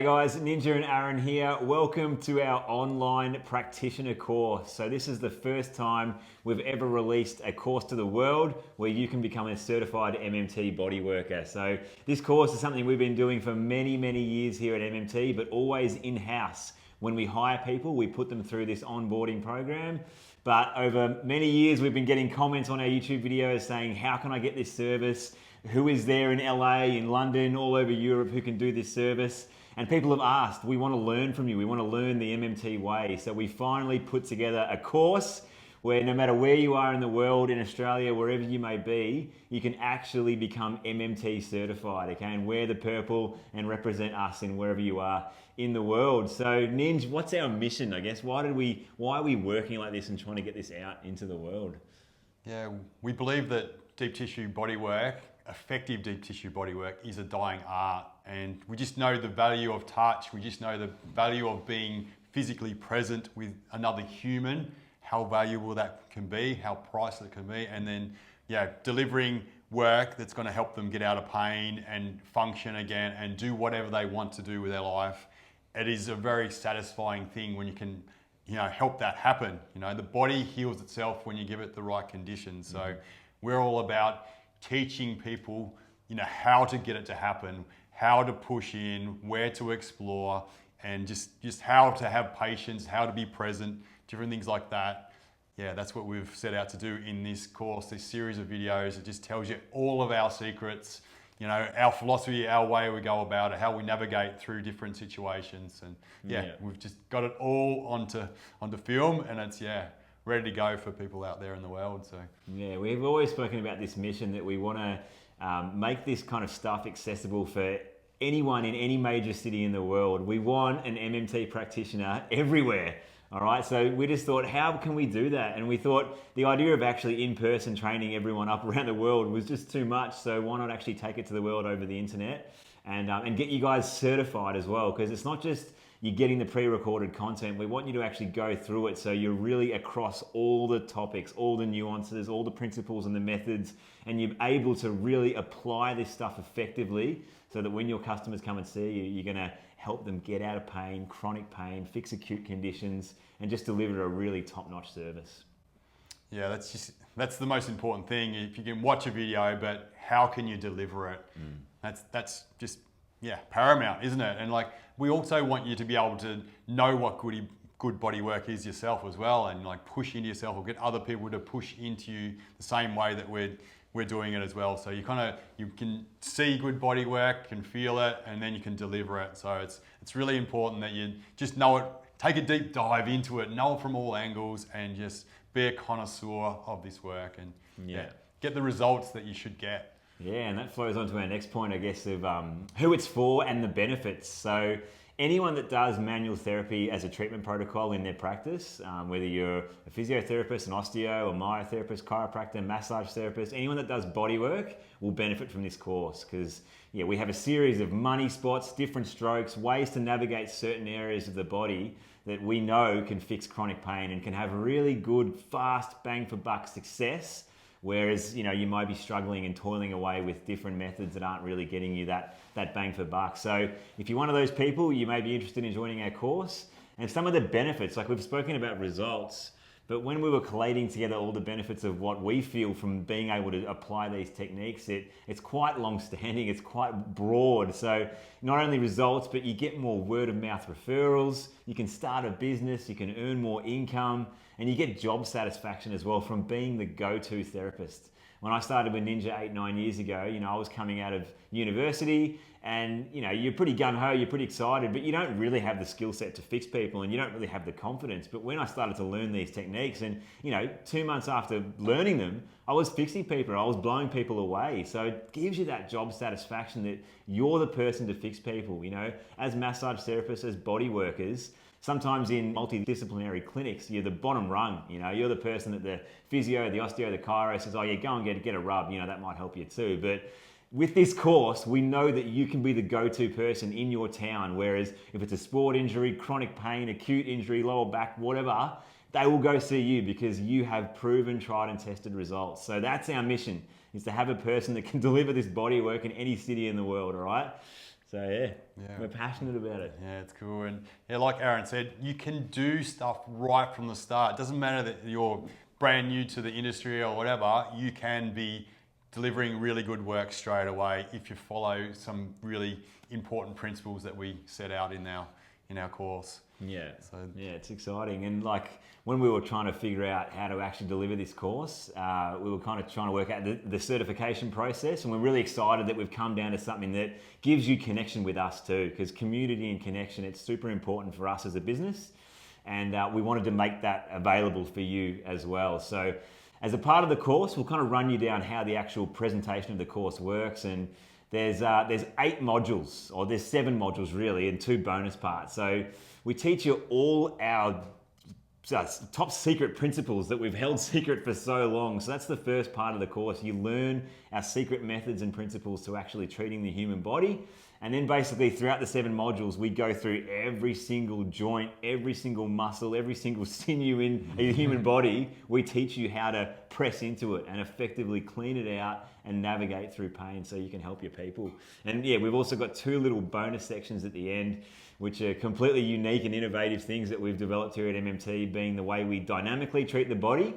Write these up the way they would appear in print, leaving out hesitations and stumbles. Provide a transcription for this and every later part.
Hey guys, Ninja and Aaron here. Welcome to our online practitioner course. So this is the first time we've ever released a course to the world where you can become a certified MMT bodyworker. So this course is something we've been doing for many years here at MMT, but always in-house. When we hire people, we put them through this onboarding program. But over many years, we've been getting comments on our YouTube videos saying, how can I get this service? Who is there in LA, in London, all over Europe who can do this service? And people have asked, we want to learn from you. We want to learn the MMT way. So we finally put together a course where no matter where you are in the world, in Australia, wherever you may be, you can actually become MMT certified, okay? And wear the purple and represent us in wherever you are in the world. So Ninj, what's our mission, I guess? Why are we working like this and trying to get this out into the world? Yeah, we believe that deep tissue bodywork, effective deep tissue bodywork, is a dying art. And we just know the value of touch. We just know the value of being physically present with another human, how valuable that can be, how priceless it can be. And then, yeah, delivering work that's going to help them get out of pain and function again and do whatever they want to do with their life. It is a very satisfying thing when you can, help that happen. The body heals itself when you give it the right conditions. So we're all about teaching people, how to get it to happen, how to push in, where to explore, and just how to have patience, how to be present, different things like that. Yeah, that's what we've set out to do in this course, this series of videos. It just tells you all of our secrets, our philosophy, our way we go about it, how we navigate through different situations. And we've just got it all onto film, and it's, ready to go for people out there in the world. So yeah, we've always spoken about this mission that we want to make this kind of stuff accessible for anyone in any major city in the world. We want an MMT practitioner everywhere. All right, so we just thought, how can we do that? And we thought the idea of actually in-person training everyone up around the world was just too much. So why not actually take it to the world over the internet and get you guys certified as well? Because it's not just you're getting the pre-recorded content. We want you to actually go through it so you're really across all the topics, all the nuances, all the principles and the methods, and you're able to really apply this stuff effectively so that when your customers come and see you, you're gonna help them get out of pain, chronic pain, fix acute conditions, and just deliver a really top-notch service. Yeah, that's the most important thing. If you can watch a video, but how can you deliver it? That's just paramount, isn't it? And we also want you to be able to know what good body work is yourself as well, and push into yourself or get other people to push into you the same way that we're doing it as well. So you can see good body work, can feel it, and then you can deliver it. So it's really important that you just know it, take a deep dive into it, know it from all angles, and just be a connoisseur of this work and get the results that you should get. Yeah, and that flows on to our next point, I guess, of who it's for and the benefits. So anyone that does manual therapy as a treatment protocol in their practice, whether you're a physiotherapist, an osteo, a myotherapist, chiropractor, massage therapist, anyone that does body work will benefit from this course because we have a series of money spots, different strokes, ways to navigate certain areas of the body that we know can fix chronic pain and can have really good, fast, bang for buck success. Whereas, you might be struggling and toiling away with different methods that aren't really getting you that bang for buck. So if you're one of those people, you may be interested in joining our course. And some of the benefits, we've spoken about results, but when we were collating together all the benefits of what we feel from being able to apply these techniques, it's quite long-standing, it's quite broad. So not only results, but you get more word-of-mouth referrals, you can start a business, you can earn more income, and you get job satisfaction as well from being the go-to therapist. When I started with Ninja 8-9 years ago, I was coming out of university and, you're pretty gung-ho, you're pretty excited, but you don't really have the skill set to fix people and you don't really have the confidence. But when I started to learn these techniques and, 2 months after learning them, I was fixing people, I was blowing people away. So it gives you that job satisfaction that you're the person to fix people, as massage therapists, as body workers. Sometimes in multidisciplinary clinics, you're the bottom rung, you're the person that the physio, the osteo, the chiro says, oh yeah, go and get a rub, that might help you too. But with this course, we know that you can be the go-to person in your town, whereas if it's a sport injury, chronic pain, acute injury, lower back, whatever, they will go see you because you have proven, tried and tested results. So that's our mission, is to have a person that can deliver this body work in any city in the world, all right? So Yeah. we're passionate about it. Yeah, it's cool. And yeah, like Aaron said, you can do stuff right from the start. It doesn't matter that you're brand new to the industry or whatever, you can be delivering really good work straight away if you follow some really important principles that we set out in our course. Yeah, it's exciting. And like when we were trying to figure out how to actually deliver this course, we were kind of trying to work out the certification process, and we're really excited that we've come down to something that gives you connection with us too, because community and connection, it's super important for us as a business, and we wanted to make that available for you as well. So as a part of the course, we'll kind of run you down how the actual presentation of the course works, and there's 8 modules, or there's 7 modules really, and 2 bonus parts. So we teach you all our top secret principles that we've held secret for so long. So that's the first part of the course. You learn our secret methods and principles to actually treating the human body. And then basically throughout the 7 modules, we go through every single joint, every single muscle, every single sinew in a human body. We teach you how to press into it and effectively clean it out and navigate through pain so you can help your people. And yeah, we've also got 2 little bonus sections at the end, which are completely unique and innovative things that we've developed here at MMT, being the way we dynamically treat the body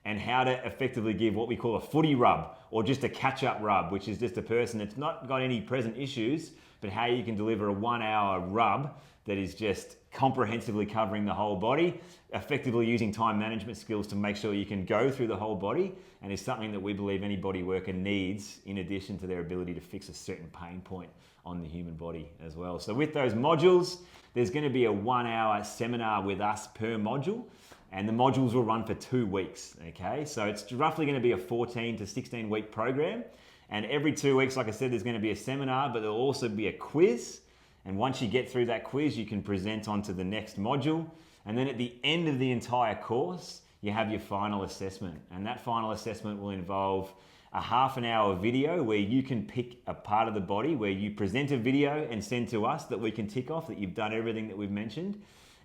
and how to effectively give what we call a footy rub, or just a catch-up rub, which is just a person that's not got any present issues, but how you can deliver a 1-hour rub that is just comprehensively covering the whole body, effectively using time management skills to make sure you can go through the whole body, and is something that we believe any body worker needs in addition to their ability to fix a certain pain point on the human body as well. So with those modules, there's going to be a 1-hour seminar with us per module, and the modules will run for 2 weeks, okay? So it's roughly going to be a 14 to 16 week program, and every 2 weeks, like I said, there's going to be a seminar, but there'll also be a quiz, and once you get through that quiz, you can present on to the next module, and then at the end of the entire course, you have your final assessment, and that final assessment will involve a half-an-hour video where you can pick a part of the body, where you present a video and send to us that we can tick off that you've done everything that we've mentioned,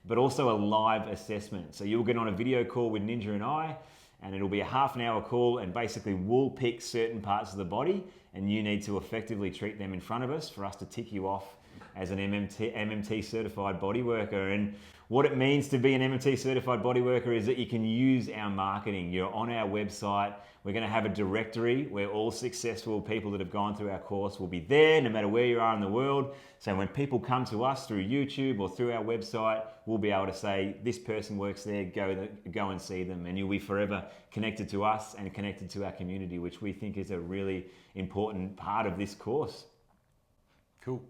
but also a live assessment. So you'll get on a video call with Ninja and I, and it'll be a half-an-hour call, and basically we'll pick certain parts of the body, and you need to effectively treat them in front of us for us to tick you off as an MMT-Certified Bodyworker. And what it means to be an MMT-Certified Bodyworker is that you can use our marketing. You're on our website. We're going to have a directory where all successful people that have gone through our course will be there, no matter where you are in the world. So when people come to us through YouTube or through our website, we'll be able to say, this person works there, go and see them. And you'll be forever connected to us and connected to our community, which we think is a really important part of this course. Cool.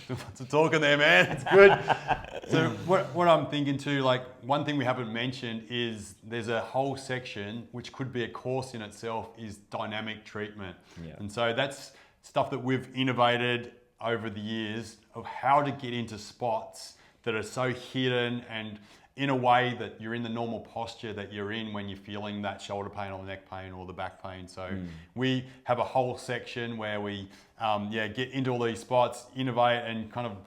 Lots of talking there, man. It's good. So what I'm thinking too, like one thing we haven't mentioned is there's a whole section, which could be a course in itself, is dynamic treatment. Yeah. And so that's stuff that we've innovated over the years of how to get into spots that are so hidden and in a way that you're in the normal posture that you're in when you're feeling that shoulder pain or the neck pain or the back pain. So we have a whole section where we get into all these spots, innovate and kind of,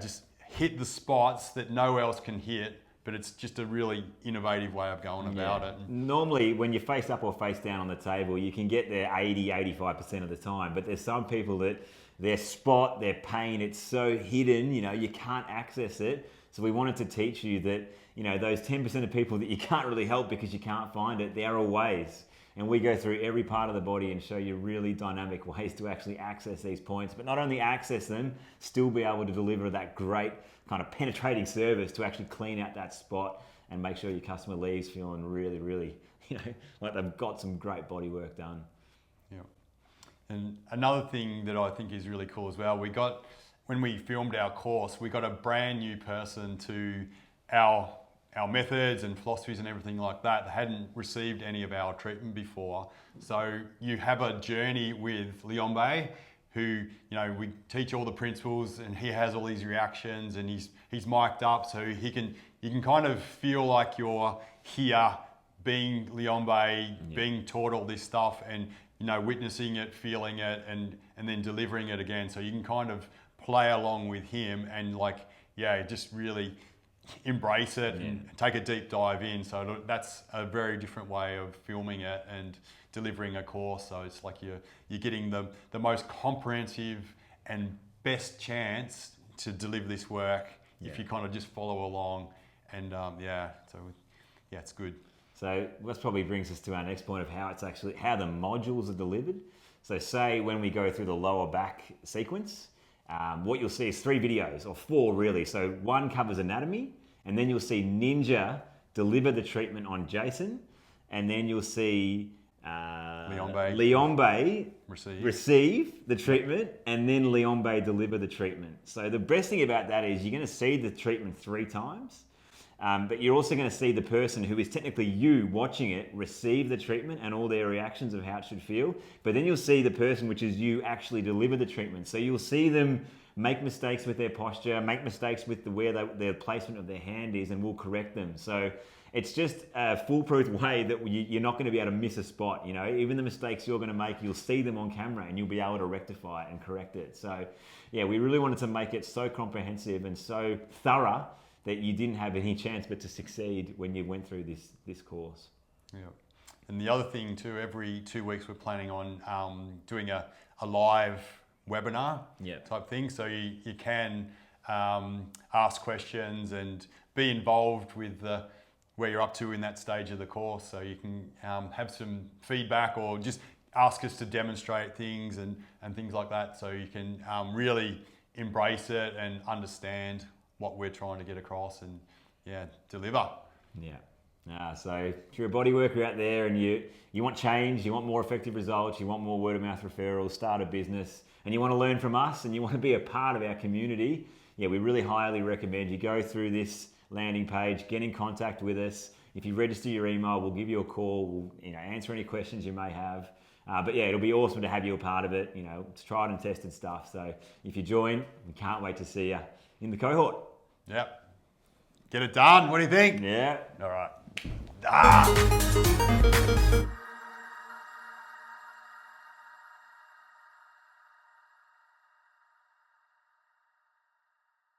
just hit the spots that no one else can hit, but it's just a really innovative way of going about it. Normally, when you're face up or face down on the table, you can get there 80-85% of the time, but there's some people that their spot, their pain, it's so hidden, you can't access it. So we wanted to teach you that, those 10% of people that you can't really help because you can't find it, there are ways. And we go through every part of the body and show you really dynamic ways to actually access these points, but not only access them, still be able to deliver that great kind of penetrating service to actually clean out that spot and make sure your customer leaves feeling really, really, like they've got some great body work done. Yeah. And another thing that I think is really cool as well, when we filmed our course, we got a brand new person to our methods and philosophies and everything like that. They hadn't received any of our treatment before. So you have a journey with Liombe, who, we teach all the principles, and he has all these reactions, and he's mic'd up, so you can kind of feel like you're here being Liombe, being taught all this stuff, and witnessing it, feeling it, and then delivering it again. So you can kind of play along with him and just really embrace it and take a deep dive in. So that's a very different way of filming it and delivering a course. So it's like you're getting the most comprehensive and best chance to deliver this work if you kind of just follow along. And it's good. So that probably brings us to our next point of how the modules are delivered. So say when we go through the lower back sequence, what you'll see is 3 videos, or 4 really. So one covers anatomy, and then you'll see Ninja deliver the treatment on Jason, and then you'll see Liombe receive the treatment, and then Liombe deliver the treatment. So the best thing about that is you're going to see the treatment 3 times, but you're also going to see the person who is technically you watching it receive the treatment and all their reactions of how it should feel. But then you'll see the person, which is you, actually deliver the treatment. So you'll see them make mistakes with their posture, make mistakes with their placement of their hand is, and we'll correct them. So it's just a foolproof way that you're not going to be able to miss a spot. You know, even the mistakes you're going to make, you'll see them on camera and you'll be able to rectify it and correct it. So yeah, we really wanted to make it so comprehensive and so thorough that you didn't have any chance but to succeed when you went through this course. Yeah. And the other thing too, every 2 weeks we're planning on doing a live webinar type thing. So you can ask questions and be involved with where you're up to in that stage of the course. So you can have some feedback or just ask us to demonstrate things and things like that. So you can really embrace it and understand what we're trying to get across and deliver. Yeah. So if you're a body worker out there and you want change, you want more effective results, you want more word of mouth referrals, start a business, and you want to learn from us and you want to be a part of our community, we really highly recommend you go through this landing page, get in contact with us. If you register your email, we'll give you a call, we'll answer any questions you may have. But it'll be awesome to have you a part of it. It's tried and tested stuff. So if you join, we can't wait to see you in the cohort. Yep. Get it done. What do you think? Yeah. All right.